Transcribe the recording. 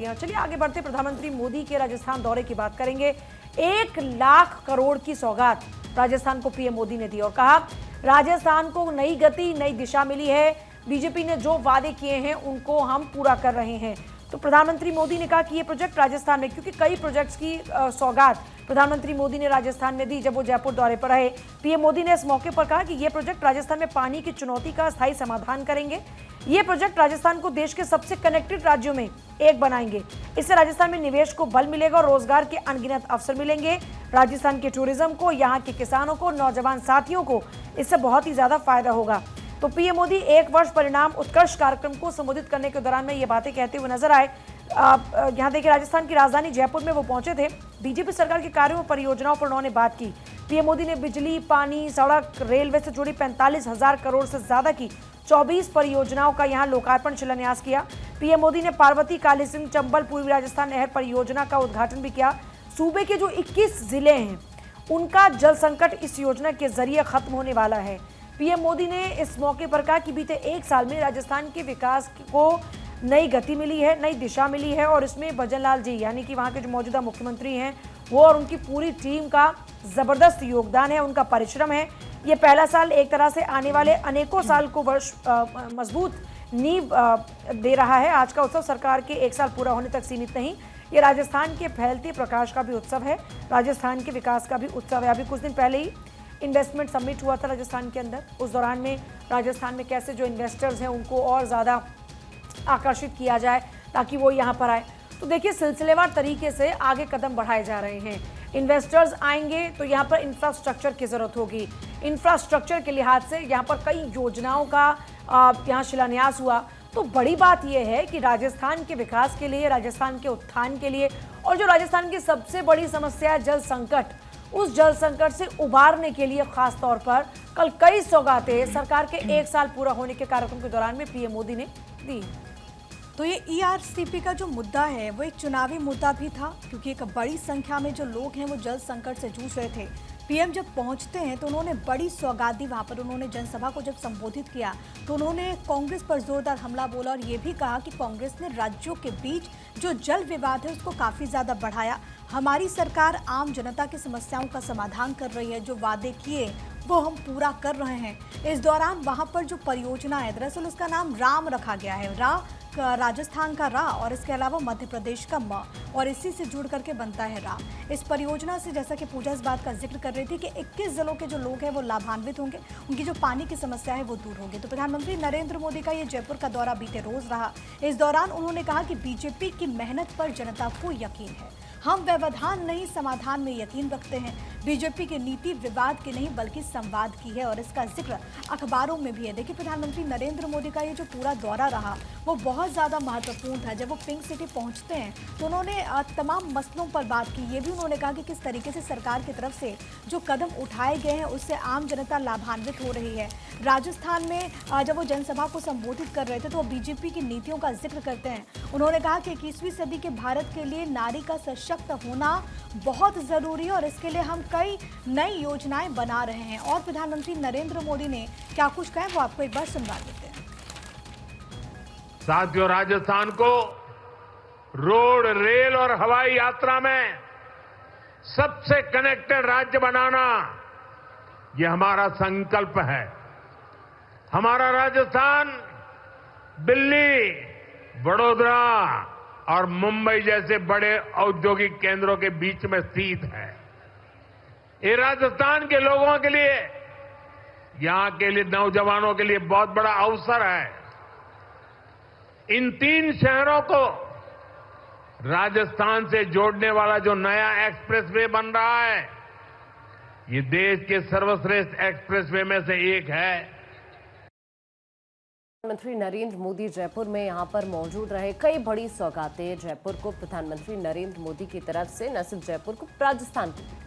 चलिए आगे बढ़ते, प्रधानमंत्री मोदी के राजस्थान दौरे की बात करेंगे। 1 लाख करोड़ की सौगात राजस्थान को पीएम मोदी ने दी और कहा राजस्थान को नई गति, नई दिशा मिली है। बीजेपी ने जो वादे किए हैं उनको हम पूरा कर रहे हैं। तो प्रधानमंत्री मोदी ने कहा कि ये प्रोजेक्ट राजस्थान में, क्योंकि कई प्रोजेक्ट्स की सौगात प्रधानमंत्री मोदी ने राजस्थान में दी जब वो जयपुर दौरे पर रहे। पीएम मोदी ने इस मौके पर कहा कि ये प्रोजेक्ट राजस्थान में पानी की चुनौती का स्थायी समाधान करेंगे। ये प्रोजेक्ट राजस्थान को देश के सबसे कनेक्टेड राज्यों में एक बनाएंगे। इससे राजस्थान में निवेश को बल मिलेगा और रोजगार के अनगिनत अवसर मिलेंगे। राजस्थान के टूरिज्म को, यहाँ के किसानों को, नौजवान साथियों को इससे बहुत ही ज्यादा फायदा होगा। तो पीएम मोदी 1 वर्ष परिणाम उत्कर्ष कार्यक्रम को संबोधित करने के दौरान में ये बातें कहते हुए नजर आए। यहाँ देखिए, राजस्थान की राजधानी जयपुर में वो पहुंचे थे। बीजेपी सरकार के कार्यों और परियोजनाओं पर उन्होंने बात की। पीएम मोदी ने बिजली, पानी, सड़क, रेलवे से जुड़ी 45,000 करोड़ से ज्यादा की 24 परियोजनाओं का यहाँ लोकार्पण शिलान्यास किया। पीएम मोदी ने पार्वती, काली सिंध, चंबल, पूर्वी राजस्थान नहर परियोजना का उद्घाटन भी किया। सूबे के जो 21 जिले हैं उनका जल संकट इस योजना के जरिए खत्म होने वाला है। पीएम मोदी ने इस मौके पर कहा कि बीते 1 साल में राजस्थान के विकास को नई गति मिली है, नई दिशा मिली है और इसमें भजन लाल जी यानी कि वहाँ के जो मौजूदा मुख्यमंत्री हैं वो और उनकी पूरी टीम का जबरदस्त योगदान है, उनका परिश्रम है। ये पहला साल एक तरह से आने वाले अनेकों साल को वर्ष मजबूत नींव दे रहा है। आज का उत्सव सरकार के 1 साल पूरा होने तक सीमित नहीं, ये राजस्थान के फैलते प्रकाश का भी उत्सव है, राजस्थान के विकास का भी उत्सव है। अभी कुछ दिन पहले ही इन्वेस्टमेंट समिट हुआ था राजस्थान के अंदर। उस दौरान में राजस्थान में कैसे जो इन्वेस्टर्स हैं उनको और ज़्यादा आकर्षित किया जाए ताकि वो यहाँ पर आए। तो देखिए, सिलसिलेवार तरीके से आगे कदम बढ़ाए जा रहे हैं। इन्वेस्टर्स आएंगे तो यहाँ पर इंफ्रास्ट्रक्चर की ज़रूरत होगी। इंफ्रास्ट्रक्चर के लिहाज से यहाँ पर कई योजनाओं का यहाँ शिलान्यास हुआ। तो बड़ी बात यह है कि राजस्थान के विकास के लिए, राजस्थान के उत्थान के लिए और जो राजस्थान की सबसे बड़ी समस्या है जल संकट, उस जल संकट से उबारने के लिए खास तौर पर कल कई सौगातें सरकार के 1 साल पूरा होने के कार्यक्रम के दौरान में पीएम मोदी ने दी। तो ये ईआरसीपी का जो मुद्दा है वो एक चुनावी मुद्दा भी था, क्योंकि एक बड़ी संख्या में जो लोग हैं वो जल संकट से जूझ रहे थे। पीएम जब पहुंचते हैं तो उन्होंने बड़ी सौगात दी। वहां पर उन्होंने जनसभा को जब संबोधित किया तो उन्होंने कांग्रेस पर जोरदार हमला बोला और ये भी कहा कि कांग्रेस ने राज्यों के बीच जो जल विवाद है उसको काफ़ी ज़्यादा बढ़ाया। हमारी सरकार आम जनता की समस्याओं का समाधान कर रही है, जो वादे किए वो हम पूरा कर रहे हैं। इस दौरान वहां पर जो परियोजना है, दरअसल उसका नाम राम रखा गया है। राजस्थान का रा और इसके अलावा मध्य प्रदेश का म, और इसी से जुड़ करके बनता है राम। इस परियोजना से, जैसा कि पूजा इस बात का जिक्र कर रही थी, कि 21 जिलों के जो लोग हैं वो लाभान्वित होंगे, उनकी जो पानी की समस्या है वो दूर होगी। तो प्रधानमंत्री नरेंद्र मोदी का ये जयपुर का दौरा बीते रोज रहा। इस दौरान उन्होंने कहा कि बीजेपी की मेहनत पर जनता को यकीन है, हम व्यवधान नहीं समाधान में यकीन रखते हैं। बीजेपी की नीति विवाद की नहीं बल्कि संवाद की है और इसका जिक्र अखबारों में भी है। देखिए, प्रधानमंत्री नरेंद्र मोदी का ये जो पूरा दौरा रहा वो बहुत ज़्यादा महत्वपूर्ण था। जब वो पिंक सिटी पहुंचते हैं तो उन्होंने तमाम मसलों पर बात की। ये भी उन्होंने कहा कि किस तरीके से सरकार की तरफ से जो कदम उठाए गए हैं उससे आम जनता लाभान्वित हो रही है। राजस्थान में जब वो जनसभा को संबोधित कर रहे थे तो वो बीजेपी की नीतियों का जिक्र करते हैं। उन्होंने कहा कि 21वीं सदी के भारत के लिए नारी का सशक्त होना बहुत ज़रूरी है और इसके लिए हम कई नई योजनाएं बना रहे हैं। और प्रधानमंत्री नरेंद्र मोदी ने क्या कुछ कहा वो आपको एक बार सुनवा देते हैं। साथियों, राजस्थान को रोड, रेल और हवाई यात्रा में सबसे कनेक्टेड राज्य बनाना, यह हमारा संकल्प है। हमारा राजस्थान दिल्ली, वडोदरा और मुंबई जैसे बड़े औद्योगिक केंद्रों के बीच में स्थित है। ये राजस्थान के लोगों के लिए, यहां के लिए नौजवानों के लिए बहुत बड़ा अवसर है। इन 3 शहरों को राजस्थान से जोड़ने वाला जो नया एक्सप्रेसवे बन रहा है, ये देश के सर्वश्रेष्ठ एक्सप्रेसवे में से एक है। प्रधानमंत्री नरेंद्र मोदी जयपुर में यहां पर मौजूद रहे। कई बड़ी सौगातें जयपुर को प्रधानमंत्री नरेंद्र मोदी की तरफ से, न सिर्फ जयपुर को, राजस्थान को